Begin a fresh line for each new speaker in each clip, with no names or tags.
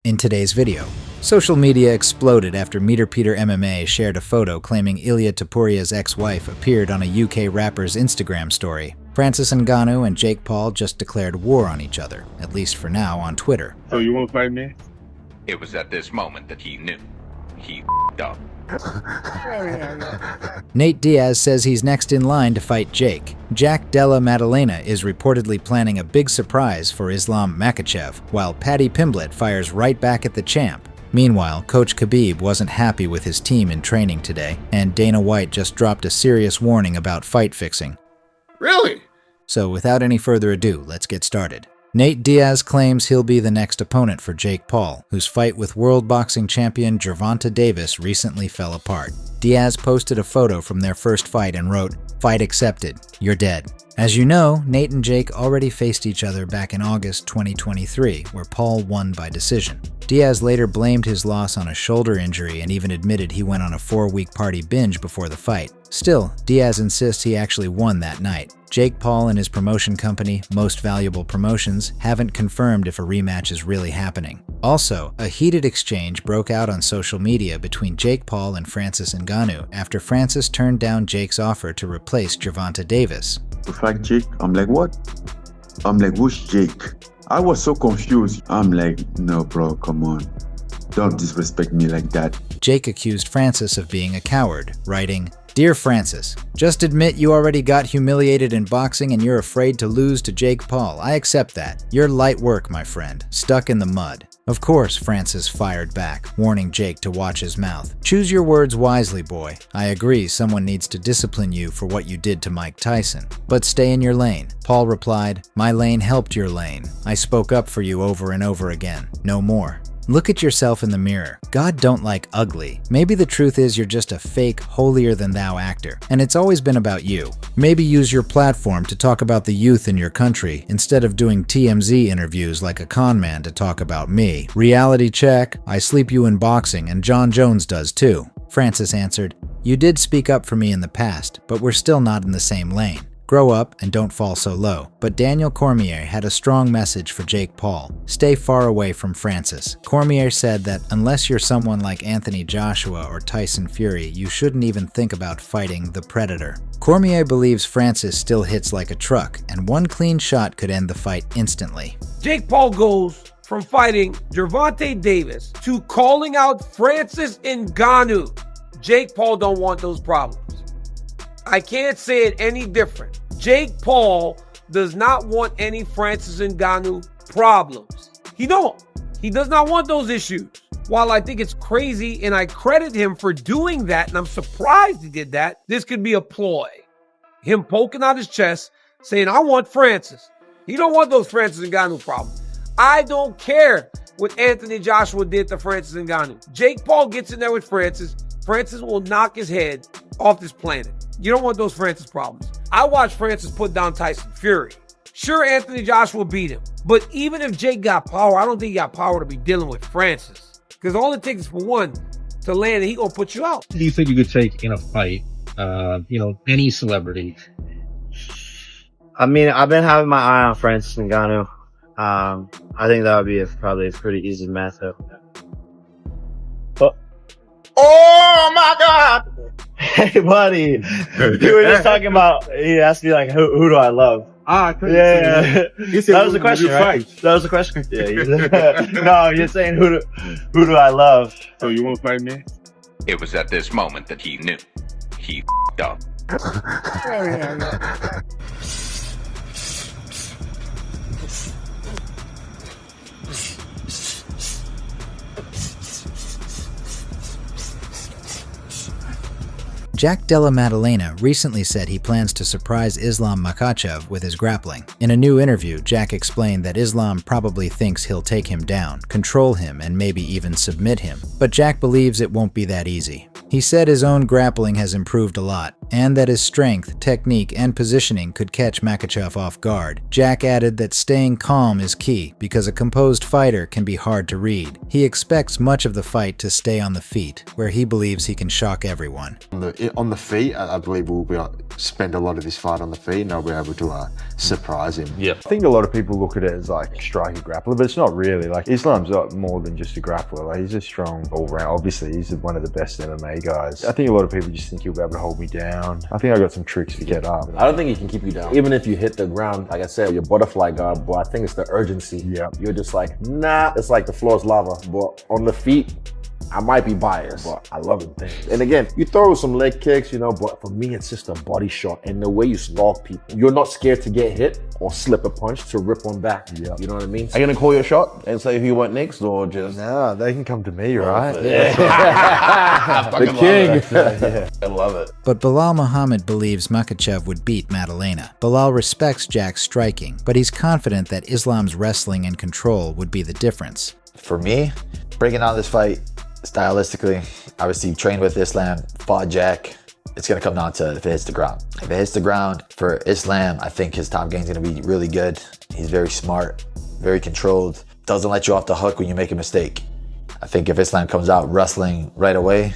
In today's video, social media exploded after Meter Peter MMA shared a photo claiming Ilia Topuria's ex-wife appeared on a UK rapper's Instagram story. Francis Ngannou and Jake Paul just declared war on each other, at least for now on Twitter.
So you won't fight me?
It was at this moment that he knew. He f***ed up.
Nate Diaz says he's next in line to fight Jake. Della Maddalena is reportedly planning a big surprise for Islam Makachev, while Pimblett fires right back at the champ. Meanwhile, Coach Khabib wasn't happy with his team in training today, and Dana White just dropped a serious warning about fight fixing.
Really?
So without any further ado, let's get started. Nate Diaz claims he'll be the next opponent for Jake Paul, whose fight with world boxing champion Gervonta Davis recently fell apart. Diaz posted a photo from their first fight and wrote, "Fight accepted. You're dead." As you know, Nate and Jake already faced each other back in August 2023, where Paul won by decision. Diaz later blamed his loss on a shoulder injury and even admitted he went on a 4-week party binge before the fight. Still, Diaz insists he actually won that night. Jake Paul and his promotion company, Most Valuable Promotions, haven't confirmed if a rematch is really happening. Also, a heated exchange broke out on social media between Jake Paul and Francis Ngannou after Francis turned down Jake's offer to replace Gervonta Davis.
To fight Jake, I'm like, what? I'm like, who's Jake? I was so confused. I'm like, no bro, come on. Don't disrespect me like that.
Jake accused Francis of being a coward, writing, "Dear Francis, just admit you already got humiliated in boxing and you're afraid to lose to Jake Paul. I accept that. You're light work, my friend. Stuck in the mud." Of course, Francis fired back, warning Jake to watch his mouth. "Choose your words wisely, boy. I agree someone needs to discipline you for what you did to Mike Tyson. But stay in your lane." Paul replied, "My lane helped your lane. I spoke up for you over and over again. No more." Look at yourself in the mirror. God don't like ugly. Maybe the truth is you're just a fake, holier-than-thou actor, and it's always been about you. Maybe use your platform to talk about the youth in your country instead of doing TMZ interviews like a con man to talk about me. Reality check, I sleep you in boxing, and John Jones does too. Francis answered, "You did speak up for me in the past, but we're still not in the same lane. Grow up and don't fall so low." But Daniel Cormier had a strong message for Jake Paul. Stay far away from Francis. Cormier said that unless you're someone like Anthony Joshua or Tyson Fury, you shouldn't even think about fighting the Predator. Cormier believes Francis still hits like a truck, and one clean shot could end the fight instantly.
Jake Paul goes from fighting Gervonta Davis to calling out Francis Ngannou. Jake Paul don't want those problems. I can't say it any different. Jake Paul does not want any Francis Ngannou problems. He don't. He does not want those issues. While I think it's crazy and I credit him for doing that, and I'm surprised he did that, this could be a ploy. Him poking out his chest, saying, I want Francis. He don't want those Francis Ngannou problems. I don't care what Anthony Joshua did to Francis Ngannou. Jake Paul gets in there with Francis. Francis will knock his head off this planet. You don't want those Francis problems. I watched Francis put down Tyson Fury. Sure, Anthony Joshua beat him. But even if Jake got power, I don't think he got power to be dealing with Francis. Because all it takes is for one to land and he gonna put you out.
Do you think you could take in a fight, any celebrity?
I mean, I've been having my eye on Francis Ngannou. I think that would be probably a pretty easy matchup. Oh my God! Hey, buddy. You were just talking about, he asked me, like, who do I love? Yeah. That was the question, right? That was the question. Yeah. No, you're saying who do I love?
So you won't fight me?
It was at this moment that he knew. He f***ed up.
Della Maddalena recently said he plans to surprise Islam Makachev with his grappling. In a new interview, Jack explained that Islam probably thinks he'll take him down, control him, and maybe even submit him. But Jack believes it won't be that easy. He said his own grappling has improved a lot, and that his strength, technique, and positioning could catch Makachev off guard. Jack added that staying calm is key, because a composed fighter can be hard to read. He expects much of the fight to stay on the feet, where he believes he can shock everyone.
On the feet, I believe we'll be spend a lot of this fight on the feet, and I'll be able to surprise him.
Yeah, I think a lot of people look at it as like a striker grappler, but it's not really. Like, Islam's more than just a grappler. Like, he's a strong all-round. Obviously, he's one of the best MMA guys. I think a lot of people just think he'll be able to hold me down. I think I got some tricks to get up.
I don't think he can keep you down. Even if you hit the ground, like I said, your butterfly guard, but I think it's the urgency.
Yeah.
You're just like, nah, it's like the floor's lava. But on the feet, I might be biased, but I love him things. And again, you throw some leg kicks, you know, but for me, it's just a body shot. And the way you slog people, you're not scared to get hit or slip a punch to rip one back. Yeah. You know what I mean?
Are you going to call your shot and say who you want next, or just...
Nah, they can come to me, right?
Yeah.
The king.
Yeah. I love it.
But Bilal Muhammad believes Makachev would beat Maddalena. Bilal respects Jack's striking, but he's confident that Islam's wrestling and control would be the difference.
For me, breaking down this fight, stylistically, obviously trained with Islam, fought Jack. It's going to come down to if it hits the ground. If it hits the ground for Islam, I think his top game is going to be really good. He's very smart, very controlled, doesn't let you off the hook when you make a mistake. I think if Islam comes out wrestling right away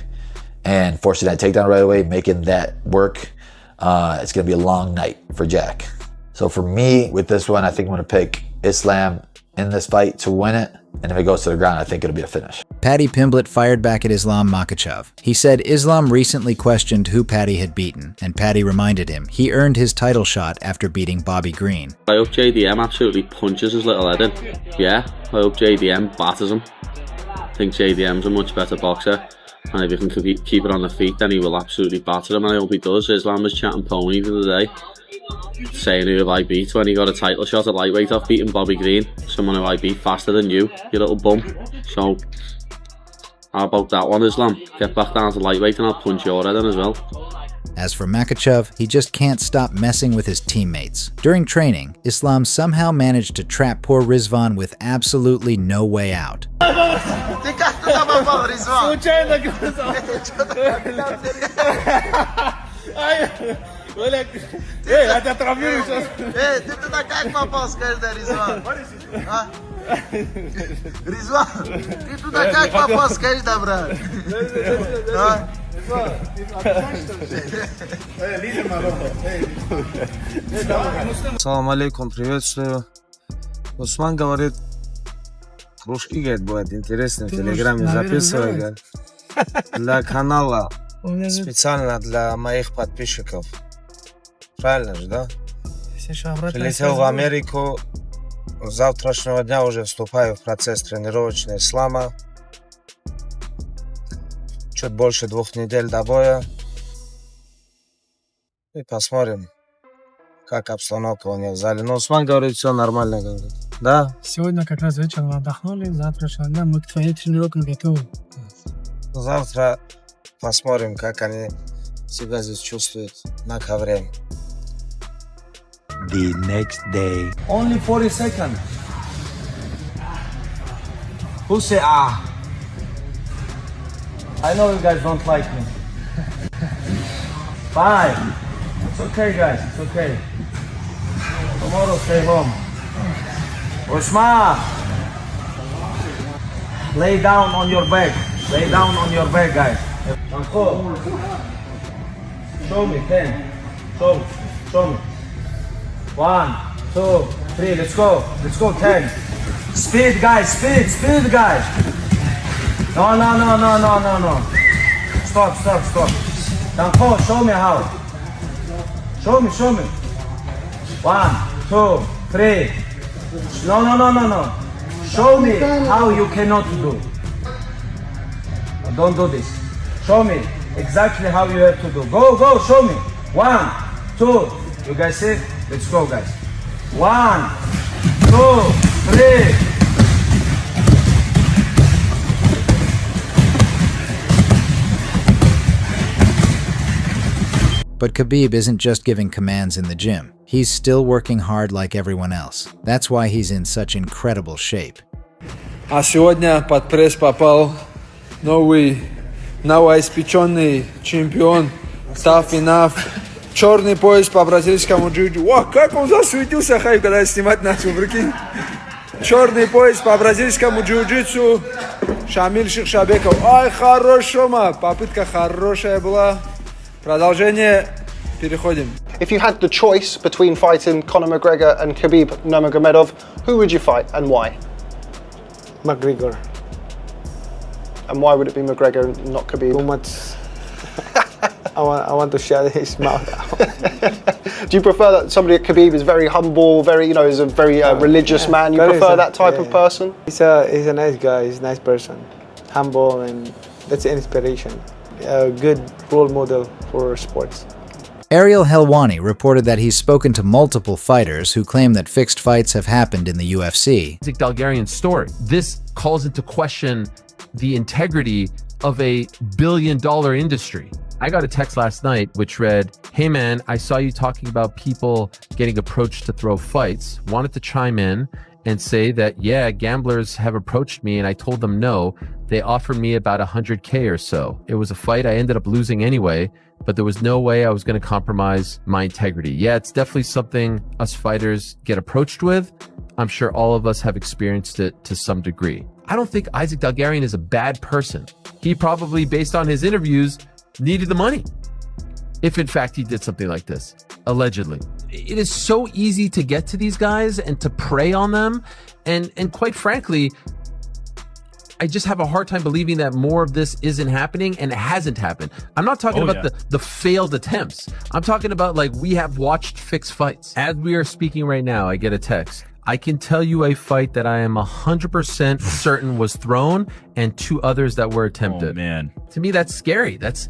and forcing that takedown right away, making that work, it's going to be a long night for Jack. So for me, with this one, I think I'm going to pick Islam in this fight to win it. And if it goes to the ground, I think it'll be a finish.
Paddy Pimblett fired back at Islam Makhachev. He said Islam recently questioned who Paddy had beaten, and Paddy reminded him he earned his title shot after beating Bobby Green.
I hope JDM absolutely punches his little head in. Yeah, I hope JDM batters him. I think JDM's a much better boxer, and if he can keep it on the feet, then he will absolutely batter him, and I hope he does. Islam was chatting pony the other day, saying who have I beat when he got a title shot at lightweight off beating Bobby Green, someone who I beat faster than you little bum. So how about that one, Islam? Get back down to lightweight and I'll punch your head in as well.
As for Makachev, he just can't stop messing with his teammates. During training, Islam somehow managed to trap poor Rizvan with absolutely no way out.
Салам алейкум, приветствую. Усман говорит, кружки, говорит, будет интересно, в Телеграме записывай, говорит, для канала, специально для моих подписчиков. Правильно же, да? Прилетел в Америку, с завтрашнего дня уже вступаю в процесс тренировочной Ислама. Чуть больше 2 недель до боя. И посмотрим, как обстановка у него в зале. Но Усман говорит, все нормально, говорит. Да?
Сегодня как раз вечером отдохнули, завтрашнего дня мы к твоей тренировке готовы.
Завтра посмотрим, как они себя здесь чувствуют на ковре.
The next day.
Only 40 seconds. Who say ah? I know you guys don't like me. 5. It's okay, guys. It's okay. Tomorrow stay home. Ushma, lay down on your back. Lay down on your back, guys. Uncle, show me 10. Show me. 1, 2, 3. Let's go. Let's go 10. Speed, guys. Speed, guys. No. Stop. Uncle, show me how. Show me. 1, 2, 3. No. Show me how you cannot do. Don't do this. Show me exactly how you have to do. Go, show me. 1, 2. You guys see? Let's go, guys. 1, 2, 3.
But Khabib isn't just giving commands in the gym. He's still working hard like everyone else. That's why he's in such incredible shape.
А сегодня под пресс попал новый
новоиспеченный чемпион, tough enough, черный пояс по бразильскому джиу-джитсу. О, как он засветился, Хабиб, когда я снимать начал, прикинь. Черный пояс по бразильскому джиу-джитсу, Шамиль Шихшабеков. Ай, хорошо, попытка хорошая была. Продолжение, переходим.
If you had the choice between fighting Conor McGregor and Khabib Nurmagomedov, who would you fight and why?
McGregor.
And why would it be McGregor and not Khabib?
Too much. I want to shut his mouth out.
Do you prefer that somebody at Khabib is very humble, very, you know, is a very religious man? You prefer that type of person?
He's a nice guy. He's a nice person, humble, and that's inspiration. A good role model for sports.
Ariel Helwani reported that he's spoken to multiple fighters who claim that fixed fights have happened in the UFC.
Isaac Dalgarian's story. This calls into question the integrity of a billion-dollar industry. I got a text last night which read, "Hey man, I saw you talking about people getting approached to throw fights. Wanted to chime in and say that, yeah, gamblers have approached me and I told them no. They offered me about 100K or so. It was a fight I ended up losing anyway, but there was no way I was going to compromise my integrity." Yeah, it's definitely something us fighters get approached with. I'm sure all of us have experienced it to some degree. I don't think Isaac Dalgarian is a bad person. He probably, based on his interviews, needed the money. If in fact he did something like this, allegedly. It is so easy to get to these guys and to prey on them. And quite frankly, I just have a hard time believing that more of this isn't happening, and it hasn't happened. I'm not talking about the failed attempts. I'm talking about, like, we have watched fixed fights. As we are speaking right now, I get a text. I can tell you a fight that I am 100% certain was thrown and 2 others that were attempted.
Oh, man.
To me, that's scary. That's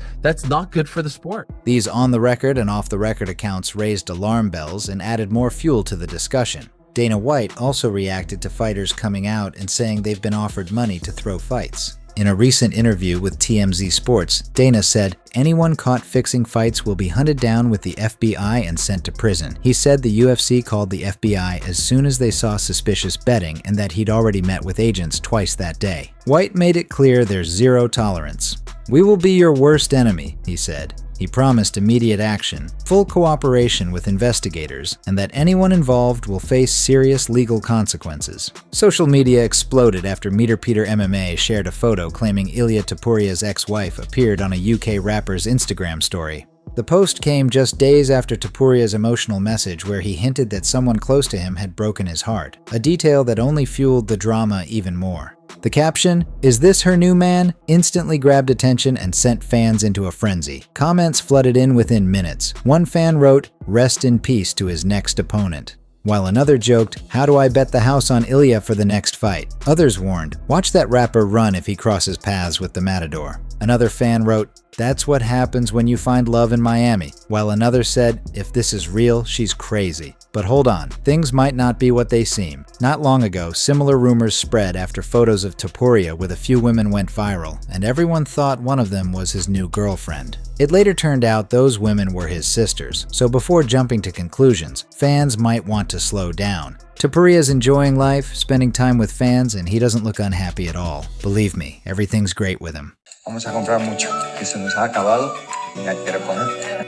not good for the sport.
These on-the-record and off-the-record accounts raised alarm bells and added more fuel to the discussion. Dana White also reacted to fighters coming out and saying they've been offered money to throw fights. In a recent interview with TMZ Sports, Dana said, "Anyone caught fixing fights will be hunted down with the FBI and sent to prison." He said the UFC called the FBI as soon as they saw suspicious betting and that he'd already met with agents twice that day. White made it clear there's zero tolerance. "We will be your worst enemy," he said. He promised immediate action, full cooperation with investigators, and that anyone involved will face serious legal consequences. Social media exploded after Meter Peter MMA shared a photo claiming Ilia Topuria's ex-wife appeared on a UK rapper's Instagram story. The post came just days after Topuria's emotional message where he hinted that someone close to him had broken his heart, a detail that only fueled the drama even more. The caption, "Is this her new man?" instantly grabbed attention and sent fans into a frenzy. Comments flooded in within minutes. One fan wrote, "Rest in peace to his next opponent," while another joked, "How do I bet the house on Ilia for the next fight?" Others warned, "Watch that rapper run if he crosses paths with the Matador." Another fan wrote, "That's what happens when you find love in Miami," while another said, "If this is real, she's crazy." But hold on, things might not be what they seem. Not long ago, similar rumors spread after photos of Topuria with a few women went viral, and everyone thought one of them was his new girlfriend. It later turned out those women were his sisters, so before jumping to conclusions, fans might want to slow down. Topuria's enjoying life, spending time with fans, and he doesn't look unhappy at all. Believe me, everything's great with him.
Vamos a comprar mucho, que se nos ha acabado y hay que reponer.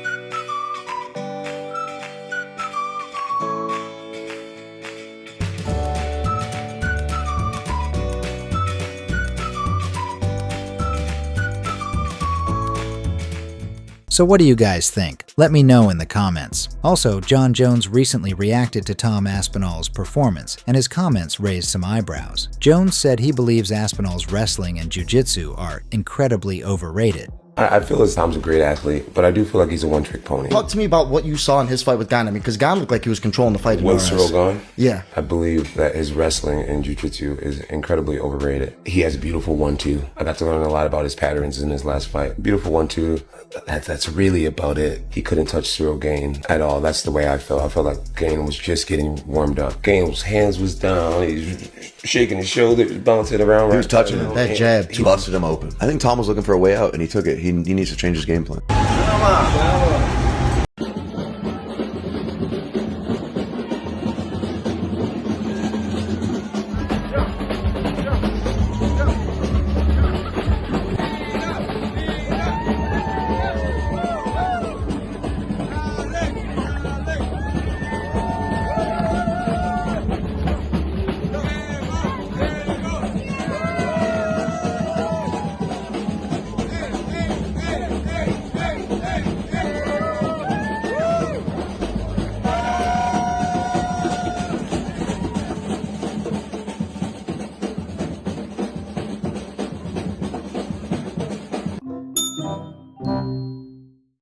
So what do you guys think? Let me know in the comments. Also, John Jones recently reacted to Tom Aspinall's performance, and his comments raised some eyebrows. Jones said he believes Aspinall's wrestling and jiu-jitsu are incredibly overrated.
I feel as Tom's a great athlete, but I do feel like he's a one-trick pony.
Talk to me about what you saw in his fight with Gane. I mean, because Gane looked like he was controlling the fight.
With Cyril Gane?
Yeah.
I believe that his wrestling and jiu-jitsu is incredibly overrated. He has a beautiful 1-2. I got to learn a lot about his patterns in his last fight. Beautiful 1-2. That's really about it. He couldn't touch Cyril Gane at all. That's the way I felt. I felt like Gane was just getting warmed up. Gane's hands was down. He was shaking his shoulders, bouncing around.
He was touching him. That jab.
He busted him open. I think Tom was looking for a way out, and he took it. He needs to change his game plan.